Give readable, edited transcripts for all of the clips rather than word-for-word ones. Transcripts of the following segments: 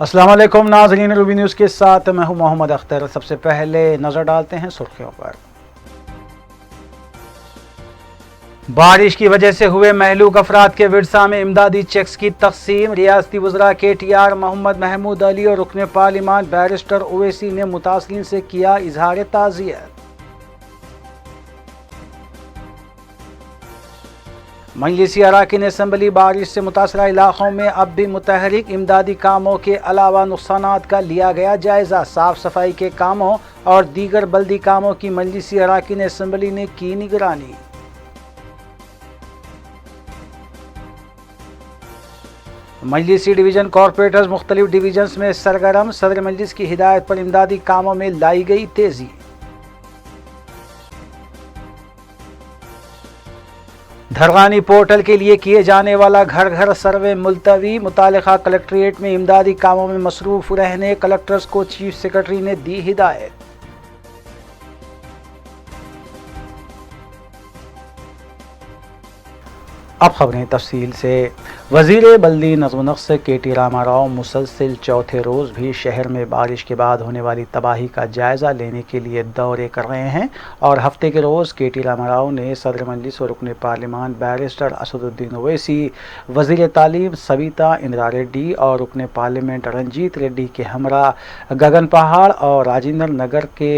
अस्सलाम वालेकुम नाज़रीन, रूबी न्यूज़ के साथ मैं हूं मोहम्मद अख्तर। सबसे पहले नज़र डालते हैं सुर्खियों पर। बारिश की वजह से हुए महलूक अफराद के विरसा में इमदादी चेक्स की तकसीम। रियासती वज़रा KTR मोहम्मद महमूद अली और रुकन पार्लिमान बैरिस्टर ओवैसी ने मुतासरीन से किया इजहार ताज़ियत। मजलिसी अरकान असम्बली बारिश से मुतासरा इलाकों में अब भी मुतहरिक। इमदादी कामों के अलावा नुकसानात का लिया गया जायजा। साफ सफाई के कामों और दीगर बल्दी कामों की मजलिसी अरकान असम्बली ने की निगरानी। मजलिसी डिवीजन कॉरपोरेटर्स मुख्तलिफ डिवीजन्स में सरगर्म। सदर मजलिस की हिदायत पर इमदादी कामों में लाई गई तेजी। धरवानी पोर्टल के लिए किए जाने वाला घर घर सर्वे मुलतवी। मुतालिका कलेक्ट्रेट में इमदादी कामों में मसरूफ रहने कलेक्टर्स को चीफ सेक्रेटरी ने दी हिदायत। अब खबरें तफसील से। वज़ीर बल्दी नज़्म नक्श KT रामा राव मुसलसिल चौथे रोज़ भी शहर में बारिश के बाद होने वाली तबाही का जायज़ा लेने के लिए दौरे कर रहे हैं और हफ्ते के रोज़ KT रामा राव ने सदर मजलिस और रुकन पार्लिमान बैरिस्टर असदुद्दीन ओवैसी, वज़ीर तालीम सविता इंदिरा रेड्डी और रुकन पार्लियामेंट रंजीत रेड्डी के हमरा गगन पहाड़ और राजेंद्र नगर के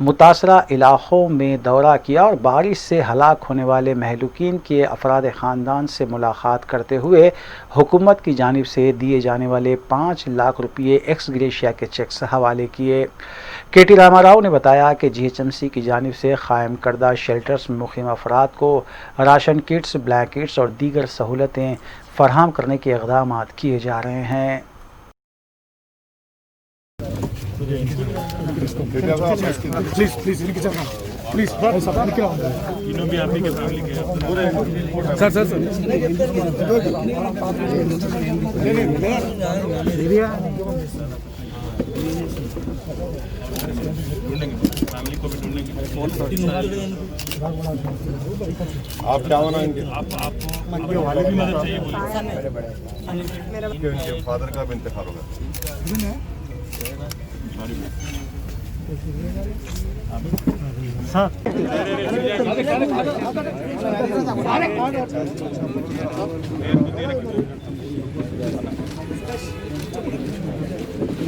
मुतासरा इलाक़ों में दौरा किया और बारिश से हलाक होने वाले महलूकीन के अफराद ख़ानदान से मुलाकात करते हुए हुकूमत की जानिब से दिए जाने वाले 5 लाख रुपये एक्स ग्रेशिया के चेक्स हवाले किए। KT रामा राव ने बताया कि GHMC की जानिब से कायम करदा शेल्टर्स में मुकीम अफराद को राशन किट्स, ब्लैंकेट्स और दीगर सहूलतें फराहम करने के इक़दाम किए जा रहे हैं। प्लीज इन्हों भी आपके फैमिली के सर फैमिली को भी ढूंढेंगे। आप क्या बनाएंगे? आपको वाले भी मदद चाहिए बोलिए। उनके फादर का भी इंतकाल होगा।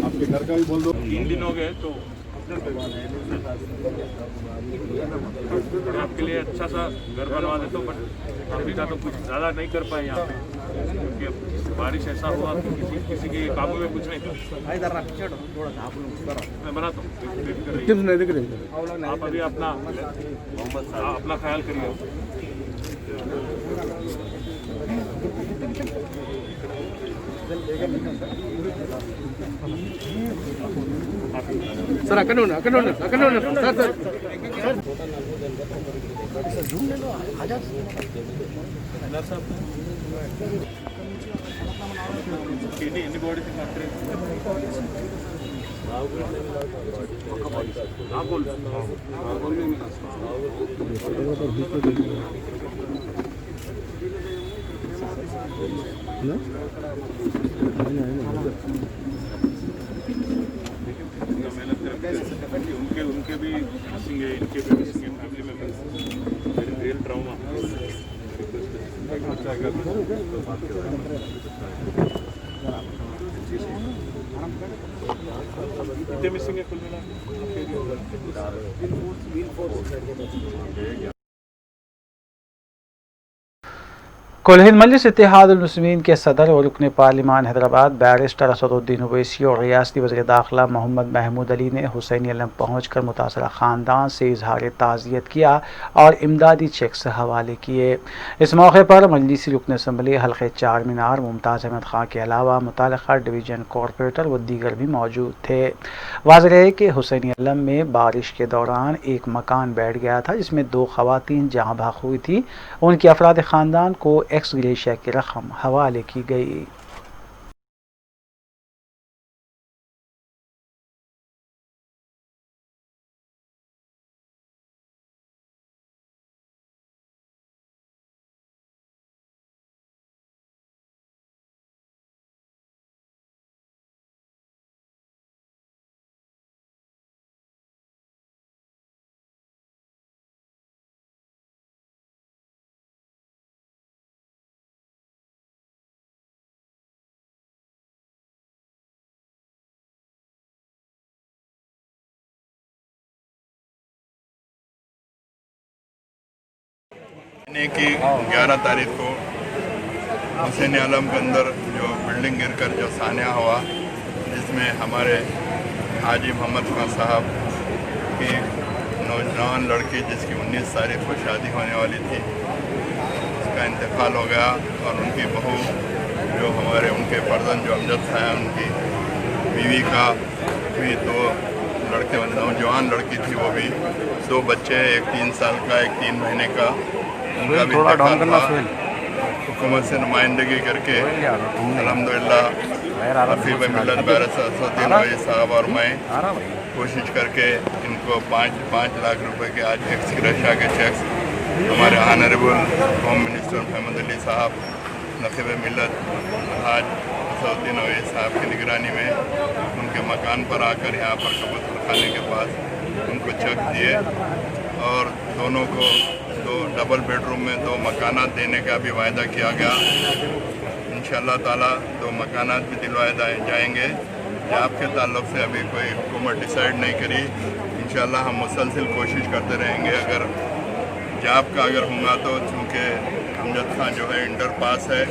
आपके घर का भी बोल दो। 3 दिन हो गए तो आपके लिए अच्छा सा घर बनवा देता हूँ, बट अभी का तो कुछ ज़्यादा नहीं कर पाए यहाँ पे क्योंकि बारिश ऐसा हुआ कि किसी के काबू में कुछ नहीं था। मैं बनाता हूँ, आप अभी अपना ख्याल करिए। सर सर ఎన్ని బాడీస్ उनके भी मिसिंग है, इनके भी मिसिंग है, फैमिली मेंबर्स रियल ट्राउमा। कितने मिसिंग है कुल मिला? कुल हिंद मजलिस इत्तेहादुल मुस्लिमीन के सदर और रुकन पार्लिमान हैदराबाद बैरिस्टर असदुद्दीन ओवैसी और रियासती वज़ीर दाखिला मोहम्मद महमूद अली ने हुसैनी अलम पहुँच कर मुतासरा ख़ानदान से इजहार ताज़ियत किया और इमदादी चेक्स हवाले किए। इस मौके पर मजलिसी रुकन असम्बली हल्क़े 4 मीनार मुमताज़ अहमद ख़ान के अलावा मुतालिका डिवीज़न कॉरपोरेटर व दीगर भी मौजूद थे। वाज़ेह है कि हुसैनी अलम में बारिश के दौरान एक मकान बैठ गया था जिसमें 2 ख़वातीन जहाँ भाग हुई थी। उनके अफराद ख़ानदान को एक्स ग्रेशिया की रकम हवाले की गई। महीने की 11 तारीख को हुसैन आलम के अंदर जो बिल्डिंग गिरकर जो सान्या हुआ, जिसमें हमारे हाजी मोहम्मद खान साहब की नौजवान लड़की जिसकी 19 तारीख को शादी होने वाली थी, उसका इंतकाल हो गया। और उनकी बहू जो हमारे उनके फर्जंद जो अमजद था, उनकी बीवी का भी 2 लड़के नौजवान लड़की थी, वो भी 2 बच्चे, एक 3 साल का, एक 3 महीने का, उनका भी इंतकाल हुआ। हुकूमत से नुमाइंदगी करके अल्हम्दुलिल्लाह हफीब मिल्लत बैरसद्दीन वही साहब और मैं कोशिश करके इनको 5 लाख रुपए के आज एक्स ग्रेशिया के चेक्स हमारे honourable home minister Mahmood Ali साहब नखीब मिल्लत आज असदुद्दीन वही साहब की निगरानी में उनके मकान पर आकर यहाँ पर कबूतर खाने के पास उनको चेक दिए और दोनों को 2 डबल बेडरूम में 2 मकानात देने का भी वायदा किया गया। इंशाअल्लाह ताला 2 मकानात भी दिलवाए जाएंगे। जॉब के ताल्लुक़ से अभी कोई हुकूमत डिसाइड नहीं करी। इंशाअल्लाह हम मुसलसिल कोशिश करते रहेंगे। अगर जॉब का अगर होगा तो चूँकि अमजद खान जो है इंटर पास है,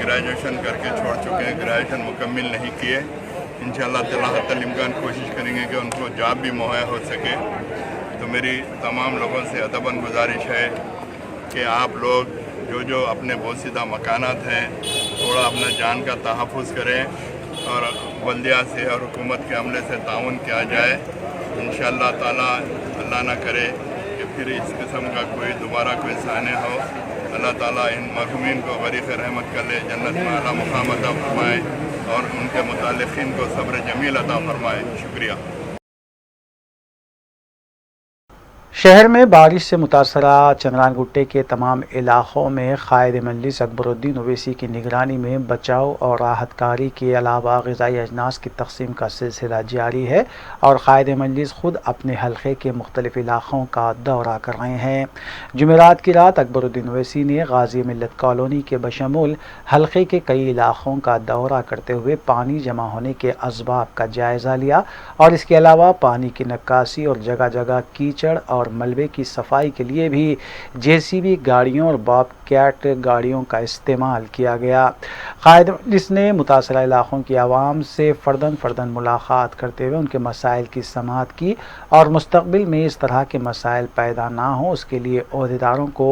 ग्रेजुएशन करके छोड़ चुके हैं, ग्रेजुएशन मुकम्मिल नहीं किए। इंशाअल्लाह ताला हत्तल इम्कान कोशिश करेंगे कि उनको जॉब भी मुहैया हो सके। तो मेरी तमाम लोगों से अदबन गुजारिश है कि आप लोग जो अपने बोसीदा मकानात हैं थोड़ा अपना जान का तहफ़्फ़ुज़ करें और बल्दिया से और हुकूमत के अमले से ताउन किया जाए। इंशाअल्लाह ताला अल्लाह ना करे कि फिर इस किस्म का कोई दोबारा कोई सान्या हो। अल्लाह ताला इन मरहूमीन को गरीक़ रहमत कर ले, जन्नत में आला मुक़ाम अता फ़रमाए और उनके मुतालिक़ीन को सब्र जमील अता फ़रमाए। शुक्रिया। शहर में बारिश से मुतासरा चंद्रान गुट्टे के तमाम इलाक़ों में क़ायद मजलिस अकबरुद्दीन ओवैसी की निगरानी में बचाव और राहत कारी के अलावा ग़िज़ाई अजनास की तक़सीम का सिलसिला जारी है और क़ायद मजलिस ख़ुद अपने हल्के के मुख्तलिफ़ इलाक़ों का दौरा कर रहे हैं। जुमेरात की रात अकबरुद्दीन ओवैसी ने गाज़ी मिल्लत कॉलोनी के बशमूल हल्के के कई इलाक़ों का दौरा करते हुए पानी जमा होने के असबाब का जायज़ा लिया और इसके अलावा पानी की निकासी और जगह जगह कीचड़ और मलबे की सफाई के लिए भी जेसीबी गाड़ियों और बॉबकैट गाड़ियों का इस्तेमाल किया गया। क़ायद मजलिस ने मुतासरा इलाक़ों की आवाम से फ़र्दन मुलाक़ात करते हुए उनके मसाइल की समाअत की और मुस्तक़बिल में इस तरह के मसाइल पैदा ना हो उसके लिए ओहदेदारों को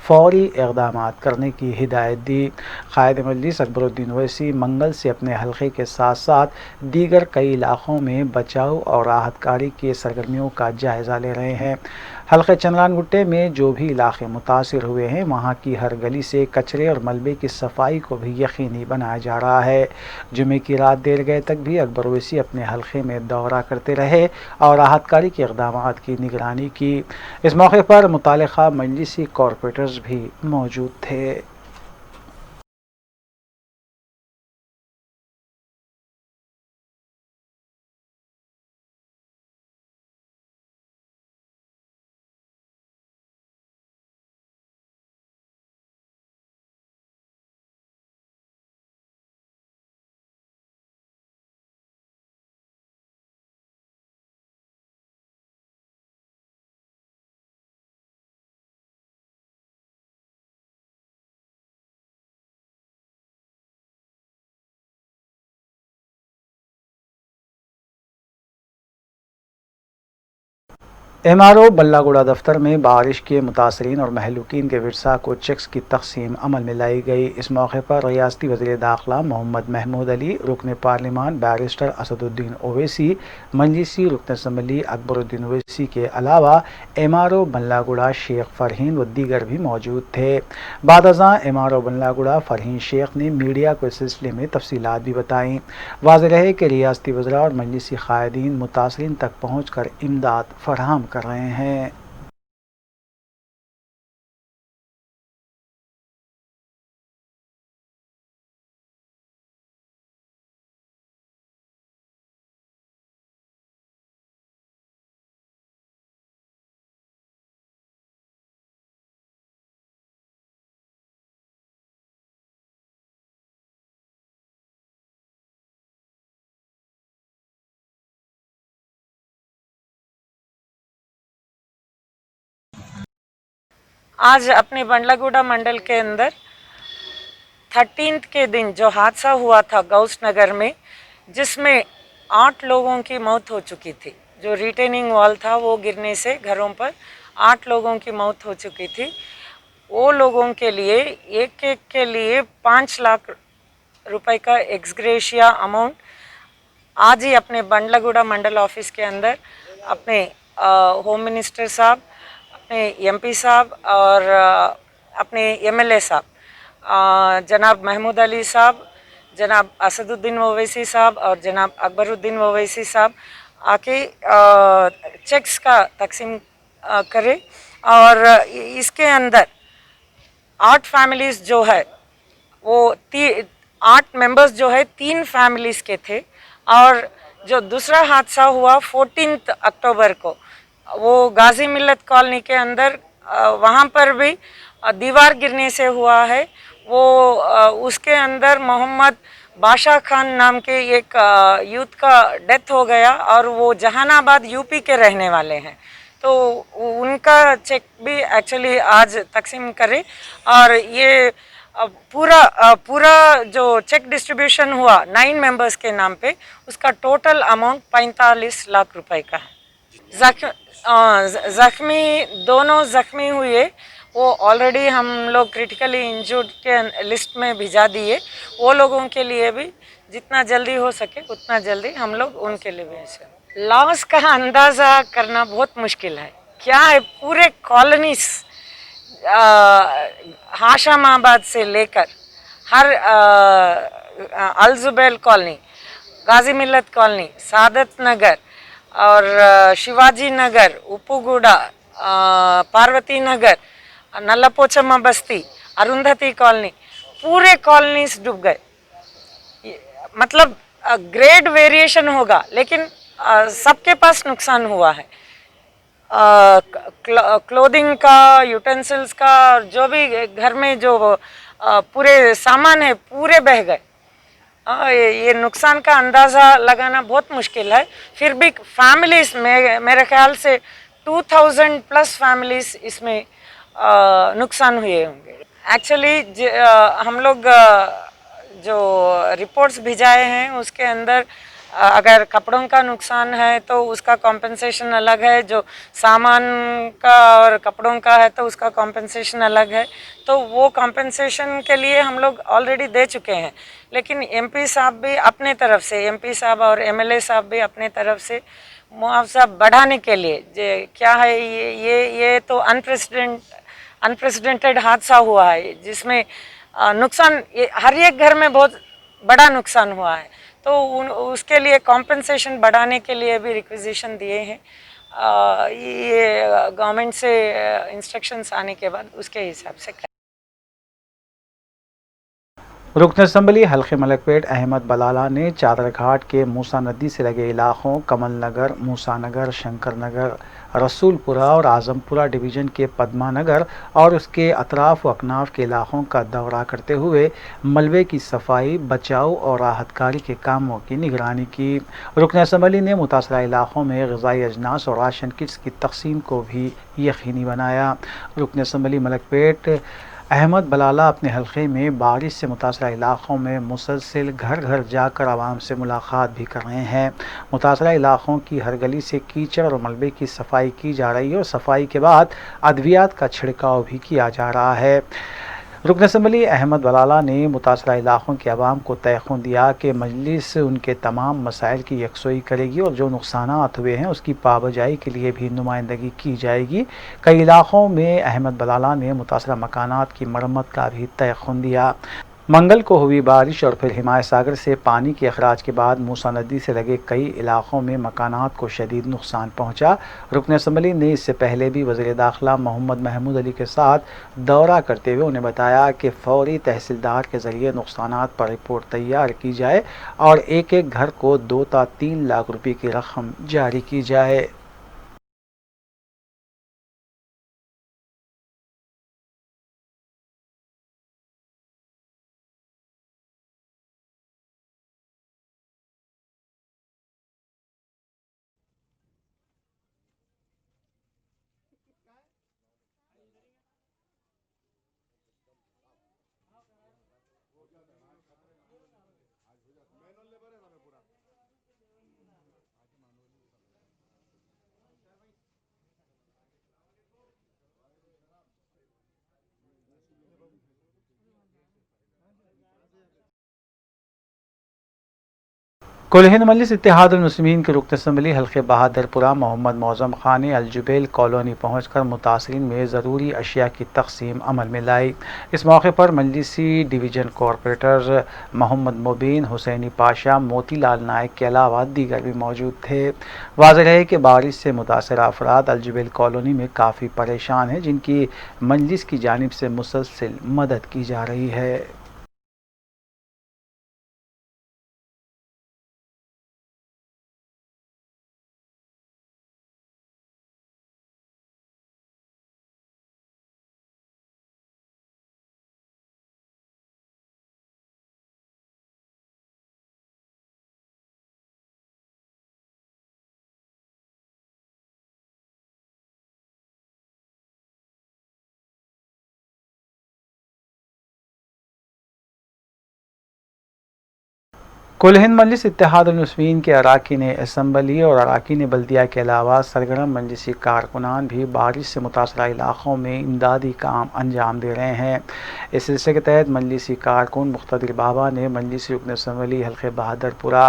फ़ौरी इक़दामात करने की हिदायत दी। क़ायद मजलिस अकबरुद्दीन ओवैसी मंगल से अपने हल्के के साथ साथ दीगर कई इलाक़ों में बचाव और राहत कारी की सरगर्मियों का जायज़ा ले रहे हैं। हल्के चंद्रान गुट्टे में जो भी इलाक़े मुतासिर हुए हैं वहाँ की हर गली से कचरे और मलबे की सफाई को भी यकीनी बनाया जा रहा है। जुमे की रात देर गए तक भी अकबर ओवैसी अपने हल्के में दौरा करते रहे और राहत कारी के इक़दामात की निगरानी की। इस मौके पर मुतालिका मजलिसी कॉरपोरेटर्स भी मौजूद थे। MRO बल्लागुड़ा दफ्तर में बारिश के मुतासरीन और महलूकीन के विरसा को चेक्स की तकसीम अमल में लाई गई। इस मौके पर रियासती वज़ीर दाखिला मोहम्मद महमूद अली, रुकन पार्लिमान बैरिस्टर असदुद्दीन ओवैसी, मजलिसी रुकन असम्बली अकबरुद्दीन ओवैसी के अलावा MRO बल्लागुड़ा शेख फ़रहीन व दीगर भी मौजूद थे। बादअज़ां MRO बल्लागुड़ा फ़रहीन शेख ने मीडिया को इस सिलसिले में तफसीलात भी बताईं। वाज़ेह रहे कि रियासती वज़रा और मजलिसी क़ायदीन मुतासरीन तक पहुँच कर इमदाद फराहम कर रहे हैं। आज अपने बंडलागुड़ा मंडल के अंदर 13th के दिन जो हादसा हुआ था गौस नगर में, जिसमें 8 लोगों की मौत हो चुकी थी। जो रिटेनिंग वॉल था वो गिरने से घरों पर 8 लोगों की मौत हो चुकी थी। वो लोगों के लिए एक एक के लिए 5 लाख रुपए का एक्सग्रेशिया अमाउंट आज ही अपने बंडलागुड़ा मंडल ऑफिस के अंदर अपने होम मिनिस्टर साहब, अपने एमपी साहब और अपने एमएलए साहब जनाब महमूद अली साहब, जनाब असदुद्दीन ओवैसी साहब और जनाब अकबरुद्दीन ओवैसी साहब आके चेक्स का तकसीम करे। और इसके अंदर 8 फैमिलीज जो है वो 8 मेंबर्स जो है 3 फैमिलीज के थे। और जो दूसरा हादसा हुआ 14 अक्टूबर को, वो गाजी मिल्लत कॉलोनी के अंदर वहाँ पर भी दीवार गिरने से हुआ है। वो उसके अंदर मोहम्मद बादशाह खान नाम के एक यूथ का डेथ हो गया और वो जहानाबाद यूपी के रहने वाले हैं। तो उनका चेक भी एक्चुअली आज तकसीम करे। और ये पूरा जो चेक डिस्ट्रीब्यूशन हुआ 9 मेंबर्स के नाम पे, उसका टोटल अमाउंट 45 लाख रुपए का है। जख्मी दोनों जख्मी हुए, वो ऑलरेडी हम लोग क्रिटिकली इंजर्ड के लिस्ट में भिजा दिए। वो लोगों के लिए भी जितना जल्दी हो सके उतना जल्दी हम लोग उनके लिए भेजें। लॉस का अंदाज़ा करना बहुत मुश्किल है। क्या है, पूरे कॉलोनीज हाशमाबाद से लेकर हर अलजुबैल कॉलोनी, गाजी मिल्लत कॉलोनी, सादत नगर और शिवाजी नगर, उपुगुड़ा, पार्वती नगर, नल्लापोचम्मा बस्ती, अरुंधति कॉलोनी, पूरे कॉलोनीज डूब गए। मतलब ग्रेड वेरिएशन होगा, लेकिन सबके पास नुकसान हुआ है। क्लोथिंग का, यूटेंसिल्स का, जो भी घर में जो पूरे सामान है पूरे बह गए। ये नुकसान का अंदाज़ा लगाना बहुत मुश्किल है। फिर भी फैमिलीज में मेरे ख्याल से 2000 प्लस फैमिलीज इसमें नुकसान हुए होंगे। एक्चुअली हम लोग जो रिपोर्ट्स भिजाए हैं उसके अंदर अगर कपड़ों का नुकसान है तो उसका कॉम्पेंसेशन अलग है, जो सामान का और कपड़ों का है तो उसका कॉम्पेंसेशन अलग है। तो वो कॉम्पेंसेशन के लिए हम लोग ऑलरेडी दे चुके हैं। लेकिन एमपी साहब भी अपने तरफ से, एमपी साहब और एमएलए साहब भी अपने तरफ से मुआवजा बढ़ाने के लिए, क्या है ये तो अनप्रेसिडेंटेड हादसा हुआ है जिसमें नुकसान हर एक घर में बहुत बड़ा नुकसान हुआ है। तो उसके लिए कॉम्पेंसेशन बढ़ाने के लिए भी रिक्वेजिशन दिए हैं। ये गवर्नमेंट से इंस्ट्रक्शंस आने के बाद उसके हिसाब से रुकन असम्बली हल्के मलकपेट अहमद बलाला ने चादरघाट के मूसा नदी से लगे इलाकों कमल नगर, मूसा नगर, शंकर नगर, रसूलपुरा और आजमपुरा डिवीज़न के पद्मा नगर और उसके अतराफ व अकनाफ के इलाकों का दौरा करते हुए मलबे की सफाई, बचाव और राहत कारी के कामों की निगरानी की। रुकन असम्बली ने मुतासरा इलाकों में ग़िज़ाई अजनास और राशन किट्स की तकसीम को भी यकीनी बनाया। रुकन असम्बली मलकपेट अहमद बलाला अपने हल्के में बारिश से मुतासरा इलाक़ों में मुसलसिल घर घर जाकर आवाम से मुलाकात भी कर रहे हैं। मुतासरा इलाक़ों की हर गली से कीचड़ और मलबे की सफाई की जा रही है और सफाई के बाद अद्वियात का छिड़काव भी किया जा रहा है। रुकन असम्बली अहमद बलाला ने मुतासरा इलाक़ों के अवाम को तयक़ुन दिया कि मजलिस उनके तमाम मसाइल की यकसोई करेगी और जो नुकसानात हुए हैं उसकी पाबजाई के लिए भी नुमाइंदगी की जाएगी। कई इलाक़ों में अहमद बलाला ने मुतासरा मकानात की मरम्मत का भी तयक़ुन दिया। मंगल को हुई बारिश और फिर हिमायत सागर से पानी के अखराज के बाद मूसा नदी से लगे कई इलाक़ों में मकानात को शदीद नुकसान पहुँचा। रुकन असम्बली ने इससे पहले भी वज़ीर दाखिला मोहम्मद महमूद अली के साथ दौरा करते हुए उन्हें बताया कि फ़ौरी तहसीलदार के ज़रिए नुकसानात पर रिपोर्ट तैयार की जाए और एक एक घर को 2 से 3 लाख रुपये की रकम जारी की जाए। कुल हिंद मजलिस इत्तेहादुल मुस्लिमीन के रुकन असम्बली हल्के बहादुरपुरा मोहम्मद मौज़म खान ने अलजुबैल कॉलोनी पहुंचकर मुतासरीन में ज़रूरी अशिया की तकसीम अमल में लाई। इस मौके पर मजलिसी डिवीज़न कॉरपोरेटर मोहम्मद मुबीन, हुसैनी पाशा, मोतीलाल नायक के अलावा दीगर भी मौजूद थे। वाज़ेह है कि बारिश से मुतासर अफराद अलजुबैल कॉलोनी में काफ़ी परेशान हैं, जिनकी मजलिस की जानिब से मुसलसल मदद की जा रही है। कुल हिंद मजलिस इत्तेहादुल मुस्लिमीन के अरकान असम्बली और अरकान बल्दिया के अलावा सरगर्म मजलिसी कारकुनान भी बारिश से मुतासरा इलाक़ों में इमदादी काम अंजाम दे रहे हैं। इस सिलसिले के तहत मजलिसी कारकुन मुख्तदिर बाबा ने मजलिसी रुकन असम्बली हल्के बहादुरपुरा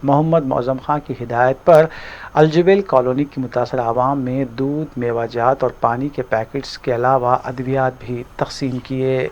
मोहम्मद मौज़म खां की हिदायत पर अलजुबैल कॉलोनी की मुतासरा आवाम में दूध, मेवाजात और पानी के पैकेट्स के अलावा अद्वियात भी तकसीम किए।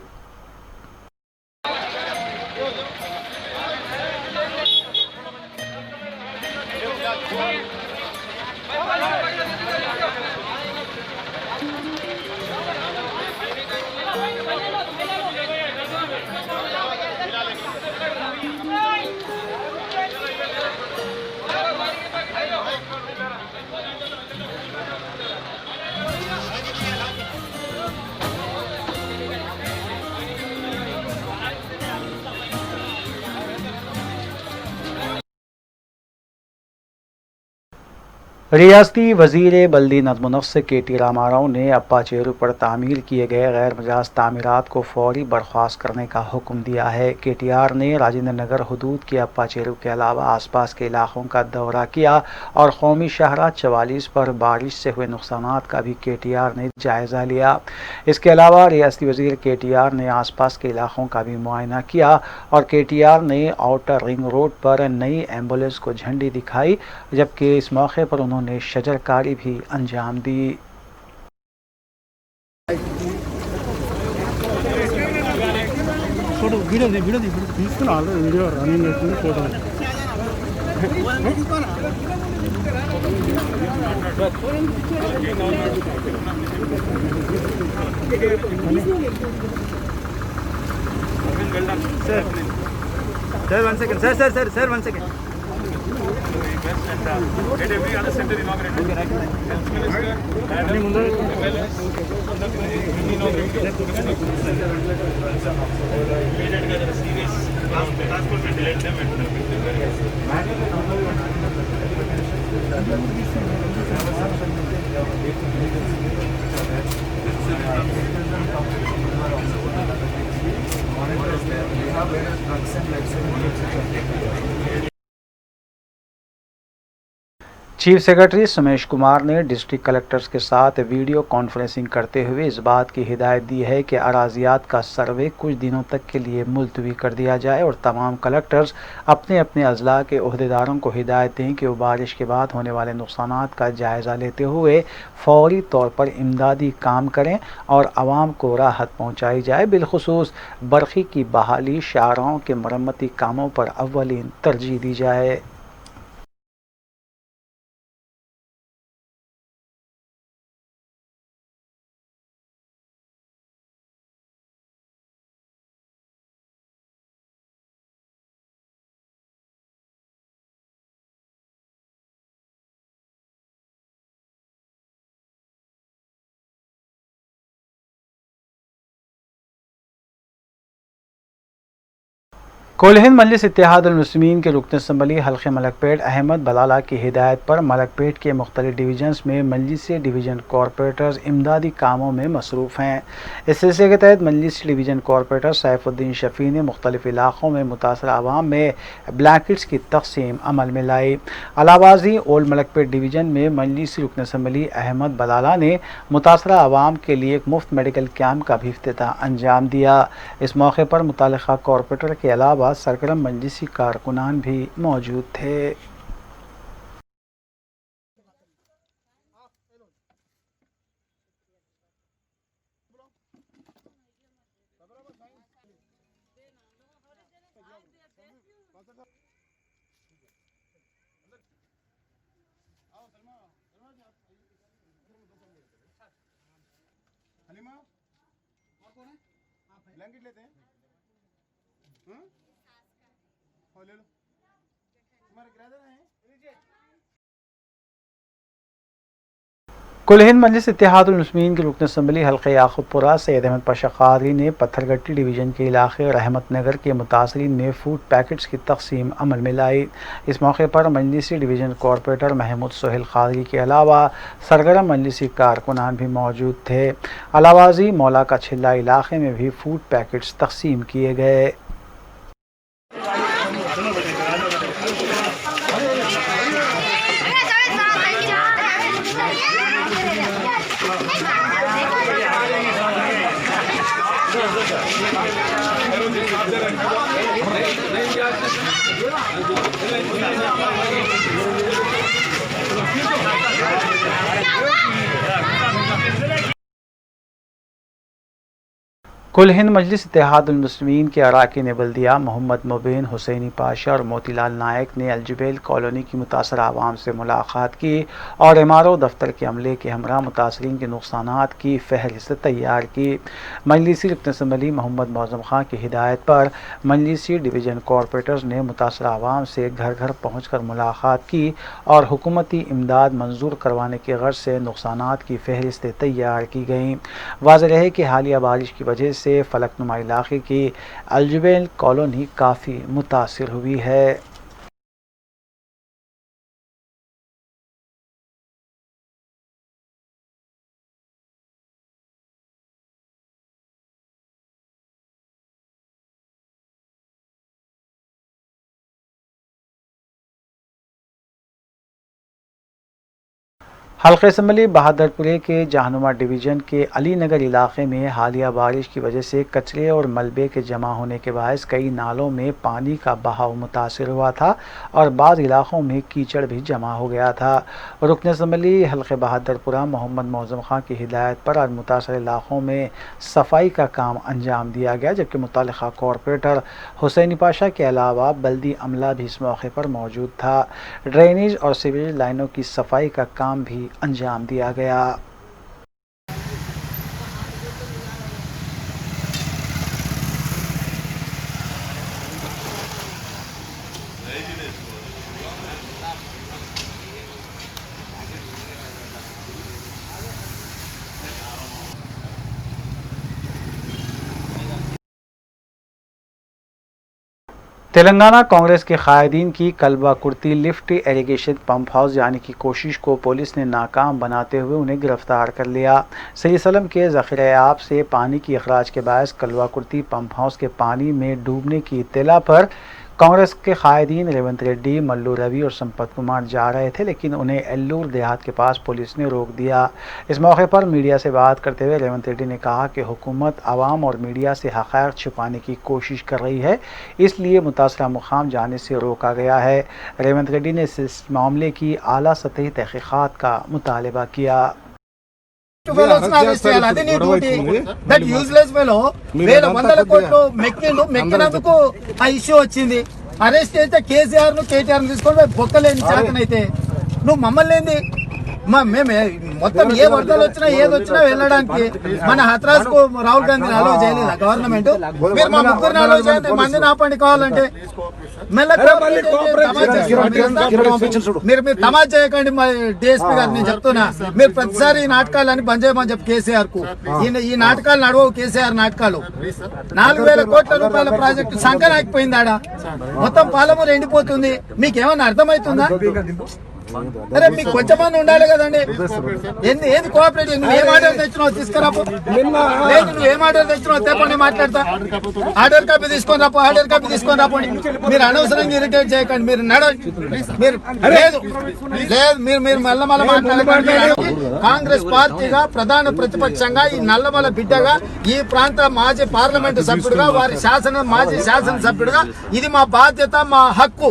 रियासती वज़ीर बल्दी नज़्म-ओ-नस्क़ के.टी. रामाराव ने अप्पा चेरू पर तामीर किए गए गैर मजाज तामीरात को फौरी बर्खास्त करने का हुक्म दिया है। के.टी.आर. ने राजेंद्र नगर हदूद के अप्पा चेरू के अलावा आसपास के इलाकों का दौरा किया और कौमी शाहराह 44 पर बारिश से हुए नुकसानात का भी के.टी.आर. ने जायज़ा लिया। इसके अलावा रियासती वज़ीर के.टी.आर. ने आसपास के इलाकों का भी मुआयना किया और के.टी.आर. ने आउटर रिंग रोड पर नई एम्बुलेंस को झंडी दिखाई, जबकि इस मौके पर उन्होंने शजरकारी भी अंजाम दी। Sir, 1 second. Sir, 1 second. Let every other center inaugurate. Health Minister and serious transport and let them chief secretary Sumesh Kumar ने डिस्ट्रिक्ट कलेक्टर्स के साथ वीडियो कॉन्फ्रेंसिंग करते हुए इस बात की हिदायत दी है कि अराजियात का सर्वे कुछ दिनों तक के लिए मुलतवी कर दिया जाए और तमाम कलेक्टर्स अपने अपने अजला के ओहदेदारों को हिदायत दें कि वो बारिश के बाद होने वाले नुकसानात का जायज़ा लेते हुए फौरी तौर पर इमदादी काम करें और आवाम को राहत पहुँचाई जाए। बिलखुसूस बरखी की बहाली, शाहराहों के मरम्मती कामों पर अव्वलीन तरजीह दी जाए। कुल हिंद मजलिस इत्तेहादुल मुस्लिमीन के रुकन असम्बली हल्के मलकपेट अहमद बलाला की हिदायत पर मलकपेट के मुख्तलिफ डिवीजन्स में मजलिसी डिवीज़न कॉरपोरेटर्स इमदादी कामों में मसरूफ़ हैं। इस सिलसिले के तहत मजलिसी डिवीज़न कॉरपोरेटर सैफुद्दीन शफ़ी ने मुख्तलिफ इलाक़ों में मुतासर आवाम में ब्लैंकेट्स की तकसीम अमल में लाई। अलाहाबादी ओल्ड मलकपेट डिवीज़न में मजलिसी रुकन असम्बली अहमद बलाला ने मुतासर आवाम के लिए एक मुफ्त मेडिकल कैंप का भी इफ्तिताह अंजाम दिया। इस मौके पर मुतल्लिक़ा कॉरपोरेटर के अलावा अलावा सरगर्म मजलिसी कारकुनान भी मौजूद थे। ब्लैंकेट लेते हैं ले लो तुम्हारे किराया देना है। कुल हिंद मजलिस इत्तेहादुल मुस्लिमीन के रुकन असम्बली हल्के याकूबपुरा सैयद अहमद पाशा क़ादरी ने पत्थरगट्टी डिवीज़न के इलाके रहमत नगर के मुतासरीन में फूड पैकेट्स की तकसीम अमल में लाई। इस मौके पर मजलिसी डिवीज़न कॉरपोरेटर महमूद सोहेल क़ादरी के अलावा सरगर्म मजलिसी कारकुनान भी मौजूद थे। अलावाजी मौला का छिल्ला इलाके में भी फूड पैकेट्स तकसीम किए गए। कुल हिंद मजलिस इत्तेहादुल मुस्लिमीन के अरकान बल्दिया मोहम्मद मुबीन हुसैनी पाशा और मोतीलाल नायक ने अलजुबैल कॉलोनी की मुतासर आवाम से मुलाकात की और एमआरओ दफ्तर के अमले के हमरा मुतासरीन के नुकसानात की फहरिस्त तैयार की। मजलिसी रुकन असम्बली मोहम्मद मौज़म खां की हिदायत पर मजलिसी डिवीज़न कॉरपोरेटर्स ने मुतासर आवाम से घर घर पहुँच कर मुलाकात की और हुकूमती इमदाद मंजूर करवाने के गर्ज से नुकसानात की फहरिस्तें तैयार की गईं। वाज़ेह है कि हालिया बारिश की वजह से फलकनुमा इलाके की अलजुबैल कॉलोनी काफ़ी मुतासिर हुई है। हल्के असम्बली बहादुरपुरे के जहानुमा डिवीज़न के अली नगर इलाके में हालिया बारिश की वजह से कचरे और मलबे के जमा होने के बायस कई नालों में पानी का बहाव मुतासिर हुआ था और बाज़ इलाक़ों में कीचड़ भी जमा हो गया था। रुकन असम्बली हल्के बहादुरपुरा मोहम्मद मौज़म खां की हिदायत पर आज मुतासर इलाक़ों में सफाई का काम अंजाम दिया गया, जबकि मुतल्लिक़ा कॉरपोरेटर हुसैनी पाशा के अलावा बल्दी अमला भी इस मौके पर मौजूद था। ड्रेनेज और सीवरेज लाइनों की सफाई का काम भी अंजाम दिया गया। तेलंगाना कांग्रेस के कायदीन की कलबा kurti lift irrigation pump house जाने की कोशिश को पुलिस ने नाकाम बनाते हुए उन्हें गिरफ्तार कर लिया। सही सलम के ज़ख़ीरा-ए-आब से पानी की अखराज के बायस कलबा कुर्ती पंप हाउस के पानी में डूबने की इत्तला पर कांग्रेस के कायदीन रेवंत रेड्डी, मल्लू रवि और संपत कुमार जा रहे थे, लेकिन उन्हें एल्लूर देहात के पास पुलिस ने रोक दिया। इस मौके पर मीडिया से बात करते हुए रेवंत रेड्डी ने कहा कि हुकूमत आवाम और मीडिया से हक़ाइक़ छुपाने की कोशिश कर रही है, इसलिए मुतासरा मुकाम जाने से रोका गया है। रेवंत रेड्डी ने इस मामले की आला सतही तहक़ीक़ात का मुतालबा किया। దట్ యూజ్లెస్ ఫెలో వేల వందల కోట్లు మెక్కినందుకు ఆ ఇష్యూ వచ్చింది. అరెస్ట్ అయితే కేసీఆర్ ను కేటీఆర్ ను తీసుకొని బొక్కలేని చేతనైతే నువ్వు మమ్మల్ని ఏంది మేము మొత్తం ఏ వరదలు వచ్చినా ఏది వచ్చినా వెళ్ళడానికి మన హత్రాస్ కు రాహుల్ గాంధీని అలౌ చేయలేదా గవర్నమెంట్? మీరు మా ముగ్గురిని అలౌ చేయండి, మందిని ఆపండి కావాలంటే. మీరు తమాషా చేయకండి. డిఎస్పీ గారు నేను చెప్తున్నా, మీరు ప్రతిసారి ఈ నాటకాలని బంద్ చేయమని చెప్పి కేసీఆర్ కు. ఈ నాటకాలు నడవవు, కేసీఆర్ నాటకాలు. 4000 కోట్ల రూపాయల ప్రాజెక్టు సంకనాకిపోయింది. ఆడ మొత్తం పాలమూరు ఎండిపోతుంది. మీకేమన్నా అర్థమవుతుందా? అరే మీకు కొంచెమన్నా ఉండాలి కదండి. ఏంది కోఆపరేటివ్? నువ్వు ఏం ఆర్డర్ తెచ్చినావు తీసుకురాపు. లేదు నువ్వు ఏం ఆర్డర్ తెచ్చినావు తెప్పండి మాట్లాడతా. ఆర్డర్ కాపీ తీసుకొని రాపు, ఆర్డర్ కాపీ తీసుకొని రాపోండి. మీరు అనవసరంగా ఇరిటేట్ చేయకండి. మీరు నడవండి. మీరు లేదు మీరు మళ్ళా మాట్లాడకండి. కాంగ్రెస్ పార్టీగా ప్రధాన ప్రతిపక్షంగా ఈ నల్లమల బిడ్డగా ఈ ప్రాంత మాజీ పార్లమెంటు సభ్యుడిగా వారి మాజీ శాసనసభ్యుడిగా ఇది మా బాధ్యత, మా హక్కు.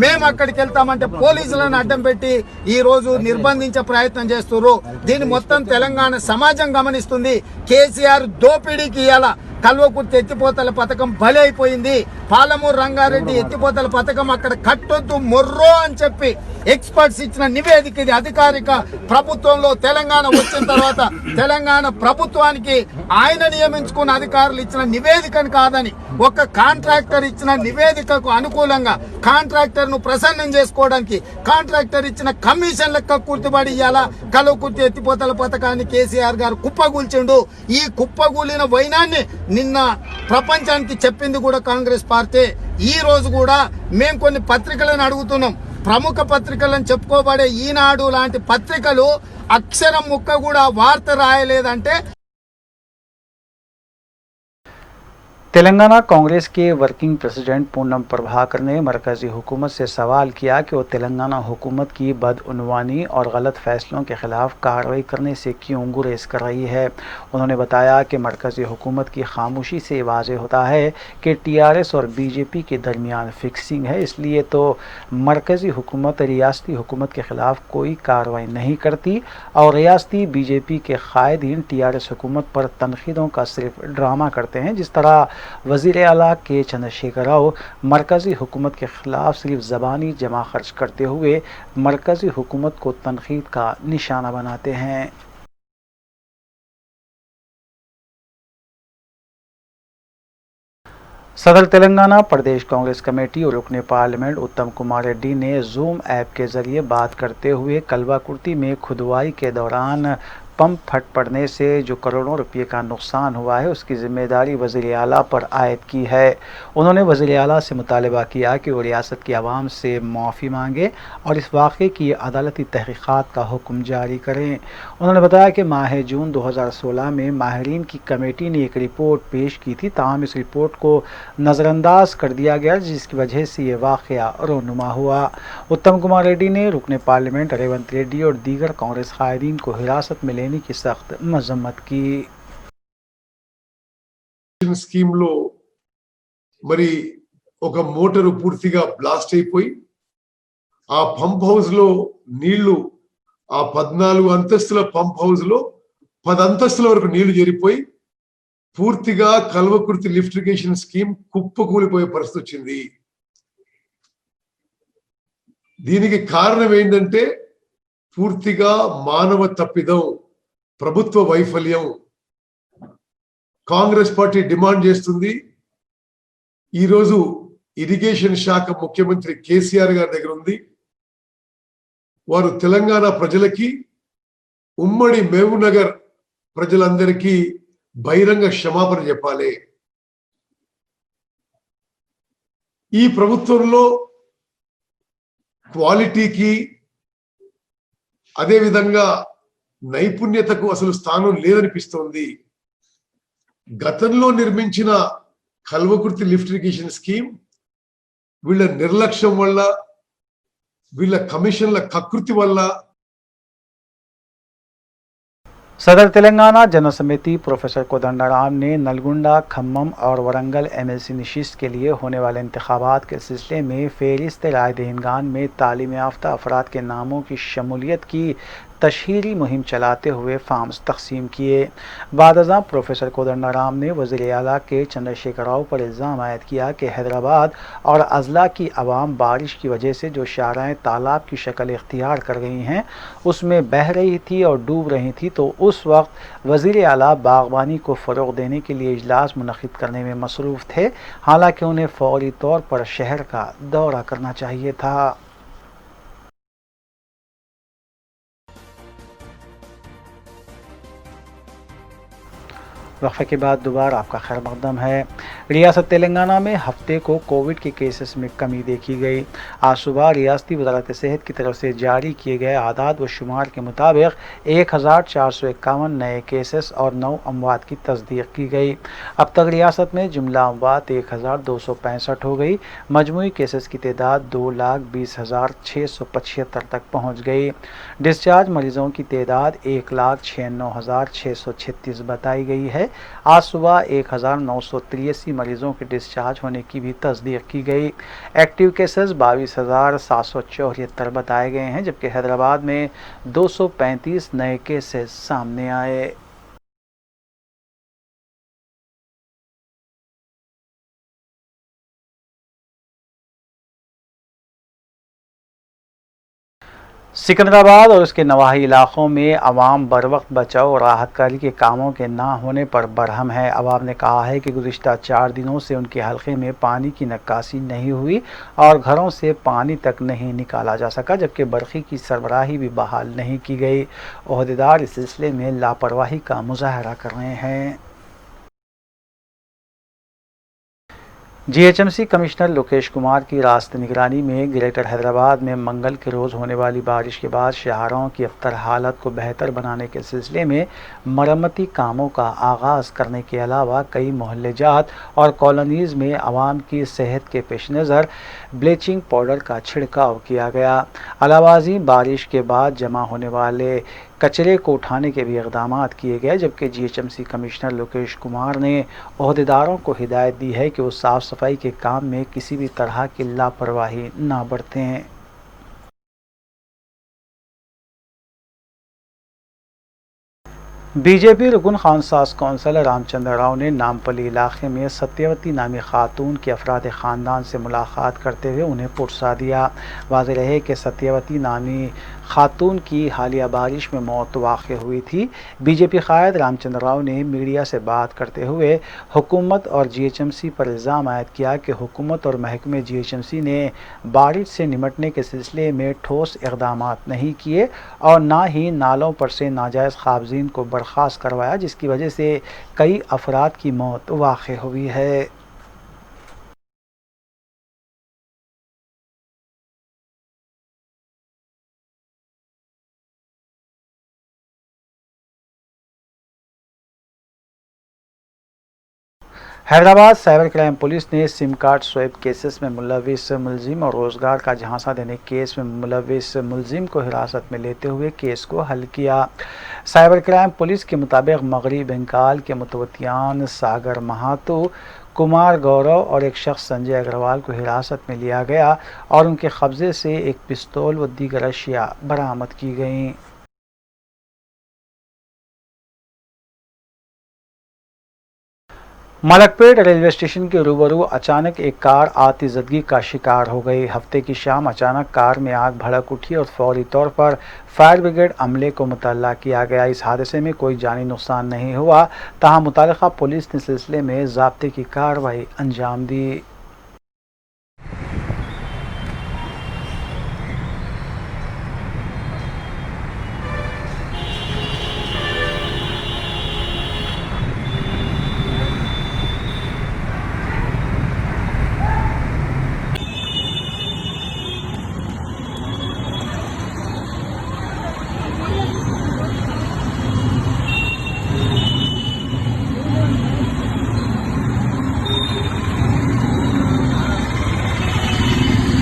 మేము అక్కడికి వెళ్తామంటే పోలీసులను అడ్డం పెట్టి ఈ రోజు నిర్బంధించే ప్రయత్నం చేస్తున్నారు. దీన్ని మొత్తం తెలంగాణ సమాజం గమనిస్తుంది. కేసీఆర్ దోపిడీకి ఇయ్యాల కల్వకుర్తి ఎత్తిపోతల పథకం బలి అయిపోయింది. పాలమూరు రంగారెడ్డి ఎత్తిపోతల పథకం అక్కడ కట్టొద్దు మొర్రో అని చెప్పి ఎక్స్పర్ట్స్ ఇచ్చిన నివేదిక ఇది. అధికారిక ప్రభుత్వంలో తెలంగాణ వచ్చిన తర్వాత తెలంగాణ ప్రభుత్వానికి ఆయన నియమించుకున్న అధికారులు ఇచ్చిన నివేదికను కాదని ఒక కాంట్రాక్టర్ ఇచ్చిన నివేదికకు అనుకూలంగా కాంట్రాక్టర్ ను ప్రసన్నం చేసుకోవడానికి కాంట్రాక్టర్ ఇచ్చిన కమిషన్ లెక్క కుర్తిబడి ఇయ్యాల కల్వకుర్తి ఎత్తిపోతల పథకాన్ని కేసీఆర్ గారు కుప్పగూల్చిండు. ఈ కుప్పగూలిన వైనాన్ని నిన్న ప్రపంచానికి చెప్పింది కూడా కాంగ్రెస్ పార్టీ. ఈ రోజు కూడా మేము కొన్ని పత్రికలను అడుగుతున్నాం. ప్రముఖ పత్రికలను చెప్పుకోబడే ఈనాడు లాంటి పత్రికలు అక్షరం ముక్క కూడా వార్త రాయలేదంటే तेलंगाना कांग्रेस के वर्किंग प्रेसिडेंट पूनम प्रभाकर ने मरकजी हुकूमत से सवाल किया कि वो तेलंगाना हुकूमत की बदउनवानी और गलत फैसलों के खिलाफ कार्रवाई करने से क्यों गुरेज कर रही है। उन्होंने बताया कि मरकजी हुकूमत की खामोशी से वाज़ेह होता है कि टीआरएस और बीजेपी के दरमियान फिक्सिंग है, इसलिए तो मरकजी हुकूमत रियासती हुकूमत के खिलाफ कोई कार्रवाई नहीं करती और रियासती बीजेपी के कायदीन टीआरएस हुकूमत पर तनकीदों का सिर्फ ड्रामा करते हैं। जिस तरह वज़ीर आला के चंद्रशेखर राव मरकज़ी हुकूमत के ख़िलाफ़ सिर्फ ज़बानी जमा खर्च करते हुए मरकज़ी हुकूमत को तनक़ीद का निशाना बनाते हैं। सदर तेलंगाना प्रदेश कांग्रेस कमेटी और रुकने पार्लियामेंट उत्तम कुमार रेड्डी ने जूम ऐप के ज़रिए बात करते हुए कल्वाकुर्ती में खुदवाई के दौरान पंप फट पड़ने से जो करोड़ों रुपये का नुकसान हुआ है उसकी ज़िम्मेदारी वज़ीर आला पर आयद की है। उन्होंने वज़ीर आला से मुतालबा किया कि वो रियासत की आवाम से माफ़ी मांगे और इस वाक़े की अदालती तहक़ीक़ात का हुक्म जारी करें। उन्होंने बताया कि माह जून 2016 में माहिरीन की कमेटी ने एक रिपोर्ट पेश की थी, ताहम इस रिपोर्ट को नज़रअंदाज कर दिया गया जिसकी वजह से ये वाक़या रोनुमा हुआ। उत्तम कुमार रेड्डी ने रुकने पार्लियामेंट रेवंत रेड्डी और दीगर कांग्रेस कायदीन को हिरासत में की सख्त मजम्मत की। స్కీమ్ లో మరి ఒక మోటారు పూర్తిగా బ్లాస్ట్ అయిపోయి ఆ పంప్ హౌస్ లో నీళ్లు ఆ 14 అంతస్తుల పంప్ హౌస్ లో 10 అంతస్తుల వరకు నీళ్లు చేరిపోయి పూర్తిగా కల్వకుర్తి లిఫ్ట్ ఇరిగేషన్ స్కీమ్ కుప్పకూలిపోయే పరిస్థితి వచ్చింది. దీనికి కారణం ఏంటంటే పూర్తిగా మానవ తప్పిదం, ప్రభుత్వ వైఫల్యం. కాంగ్రెస్ పార్టీ డిమాండ్ చేస్తుంది ఈరోజు ఇరిగేషన్ శాఖ ముఖ్యమంత్రి కేసీఆర్ గారి దగ్గర ఉంది. వారు తెలంగాణ ప్రజలకి ఉమ్మడి మహబూబ్ నగర్ ప్రజలందరికీ బహిరంగ క్షమాపణ చెప్పాలి. ఈ ప్రభుత్వంలో క్వాలిటీకి అదే విధంగా నైపుణ్యతకు అసలు స్థానం లేదనిపిస్తోంది. గతంలో నిర్మించిన కల్వకుర్తి లిఫ్ట్ ఇరిగేషన్ స్కీమ్ వీళ్ళ నిర్లక్ష్యం వల్ల వీళ్ళ కమిషన్ల కకృతి వల్ల सदर तेलंगाना जन समिति प्रोफेसर कोदंडाराम ने नलगुंडा, खम्मम और वरंगल एमएलसी नशिस्त के लिए होने वाले इंतखाबात के सिलसिले में फेरिस्त राय दहिंदगान में तालीम याफ्ता अफराद के नामों की शमूलियत की तशहीरी मुहिम चलाते हुए फार्म्स तकसीम किए। बादअज़ां प्रोफेसर कोदंडाराम ने वज़ीर आला के चंद्रशेखर राव पर इल्ज़ाम आयद किया कि हैदराबाद और अजला की आवाम बारिश की वजह से जो शाराएँ तालाब की शक्ल इख्तियार कर गई हैं उसमें बह रही थी और डूब रही थी, तो उस वक्त वज़ीर आला बागबानी को फ़रोग़ देने के लिए इजलास मुनक़िद करने में मसरूफ़ थे, हालांकि उन्हें फ़ौरी तौर पर शहर का दौरा करना चाहिए था। वक्फे के बाद दोबारा आपका खैर मकदम है। रियासत तेलंगाना में हफ्ते को कोविड के केसेस में कमी देखी गई। आज सुबह रियासती वजारत सेहत की तरफ से जारी किए गए आदाद व शुमार के मुताबिक 1451 नए केसेस और 9 अमवात की तस्दीक की गई। अब तक रियासत में जुमला अमवात 1265 हो गई। मजमूई केसेस की तादाद 2,20,675 तक पहुँच गई। डिस्चार्ज मरीजों की तादाद 1,96,636 बताई गई है। आज सुबह 1,983 मरीजों के डिस्चार्ज होने की भी तस्दीक की गई। एक्टिव केसेस 22,774 बताए गए हैं, जबकि हैदराबाद में 235 नए केसेस सामने आए। सिकंदराबाद और उसके नवाही इलाकों में अवाम बर वक्त बचाव और राहत कार्य के कामों के ना होने पर बरहम है। अवाम ने कहा है कि गुज़िश्ता 4 दिनों से उनके हल्के में पानी की निकासी नहीं हुई और घरों से पानी तक नहीं निकाला जा सका, जबकि बरखी की सरबराही भी बहाल नहीं की गई। ओहदेदार इस सिलसिले में लापरवाही का मुजाहरा कर रहे हैं। जीएचएमसी कमिश्नर लोकेश कुमार की रास्त निगरानी में ग्रेटर हैदराबाद में मंगल के रोज़ होने वाली बारिश के बाद शहरों की अबतर हालत को बेहतर बनाने के सिलसिले में मरम्मती कामों का आगाज़ करने के अलावा कई मोहल्ले जात और कॉलोनीज़ में आवाम की सेहत के पेश नज़र ब्लीचिंग पाउडर का छिड़काव किया गया। अलावाजी बारिश के बाद जमा होने वाले कचरे को उठाने के भी इक़दाम किए गए, जबकि जीएचएमसी कमिश्नर लोकेश कुमार ने ओहदेदारों को हिदायत दी है कि वो साफ़ सफाई के काम में किसी भी तरह की लापरवाही ना बरतें। बीजेपी रुकन खानसास कौंसल रामचंद्र राव ने नामपल्ली इलाके में सत्यवती नामी खातून के अफराद ख़ानदान से मुलाकात करते हुए उन्हें पुरसा दिया। वाज़ेह रहे कि सत्यवती नामी खातून की हालिया बारिश में मौत वाक़ हुई थी। बीजेपी क़ायद रामचंद्र राव ने मीडिया से बात करते हुए हुकूमत और जीएचएमसी पर इल्ज़ाम आयद किया कि हुकूमत और महकमे जीएचएमसी ने बारिश से निमटने के सिलसिले में ठोस इक़दाम नहीं किए और ना ही नालों पर से नाजायज़ क़ाबज़ीन को बर्खास्त करवाया, जिसकी वजह से कई अफराद की मौत वाक़ हुई है। हैदराबाद साइबर क्राइम पुलिस ने सिम कार्ड स्वैप केसेस में मुलविस मुलजिम और रोज़गार का झांसा देने केस में मुलविस मुलजिम को हिरासत में लेते हुए केस को हल किया। साइबर क्राइम पुलिस के मुताबिक मगरबी बंगाल के मुतवत्तियान सागर महातो, कुमार गौरव और एक शख्स संजय अग्रवाल को हिरासत में लिया गया और उनके कब्जे से एक पिस्तौल व दीगर अशिया बरामद की गईं। मलकपेट रेलवे स्टेशन के रूबरू अचानक एक कार आतिज़दगी का शिकार हो गई। हफ्ते की शाम अचानक कार में आग भड़क उठी और फौरी तौर पर फायर ब्रिगेड अमले को मुतल्ला किया गया। इस हादसे में कोई जानी नुकसान नहीं हुआ, तहां मुतालिका पुलिस ने सिलसिले में ज़ाब्ते की कार्रवाई अंजाम दी।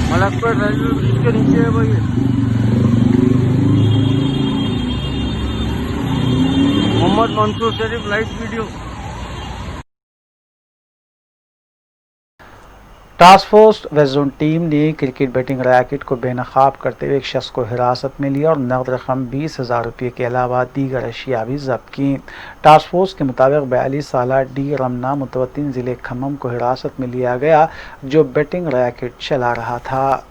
मलकपेट रेलवे ब्रिज के नीचे है भाई, Mohammad Mansoor Sharif live video. Task force red zone team ने क्रिकेट बैटिंग रैकेट को बेनकाब करते हुए एक शख्स को हिरासत में लिया और नकद रकम 20,000 रुपये के अलावा दीगर अशिया भी जब्त की। टास्क फोर्स के मुताबिक 42 साला डी रमना मुतवत्तिन ज़िले खम्मम को हिरासत में लिया गया, जो बैटिंग रैकेट चला रहा था।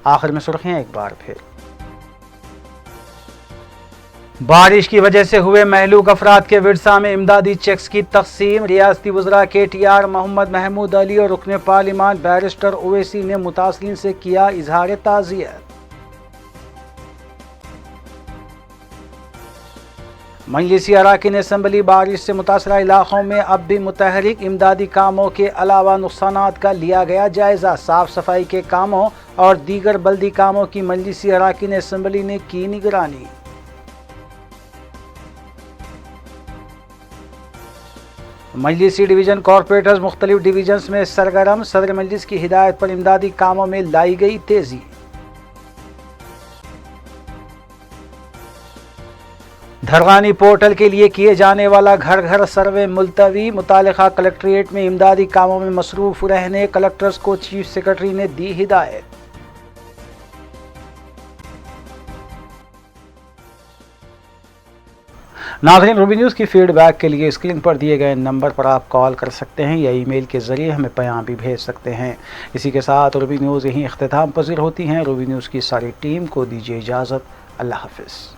आखिर में सुर्खियां एक बार फिर। बारिश की वजह से हुए महलूक अफराद के विरसा में इमदादी चेक्स की तकसीम। रियासती वज़रा KTR मोहम्मद महमूद अली और रुकन पार्लिमान बैरिस्टर ओवैसी ने मुतासिरीन से किया इजहार ताज़ियत। मजलिसी अराकीन असम्बली बारिश से मुतासरा इलाकों में अब भी मुतहरिक। इमदादी कामों के अलावा नुकसानात का लिया गया जायजा। साफ सफाई के कामों और दीगर बल्दी कामों की मजलिसी अराकीन असम्बली ने की निगरानी। मजलिसी डिवीज़न कॉरपोरेटर्स मुख्तलिफ डिवीजन्स में सरगर्म। सदर मजलिस की हिदायत पर इमदादी कामों में लाई गई तेजी। धरवानी पोर्टल के लिए किए जाने वाला घर घर सर्वे मुलतवी। मुतालिका कलेक्ट्रेट में इमदादी कामों में मसरूफ रहने कलेक्टर्स को चीफ सेक्रेटरी ने दी हिदायत। नाज़रीन, रूबी न्यूज़ की फीडबैक के लिए स्क्रीन पर दिए गए नंबर पर आप कॉल कर सकते हैं या ईमेल के ज़रिए हमें पैगाम भी भेज सकते हैं। इसी के साथ रूबी न्यूज़ यहीं इख्तिताम पज़ीर होती हैं। रूबी न्यूज़ की सारी टीम को दीजिए इजाज़त। अल्लाह हाफ़िज़।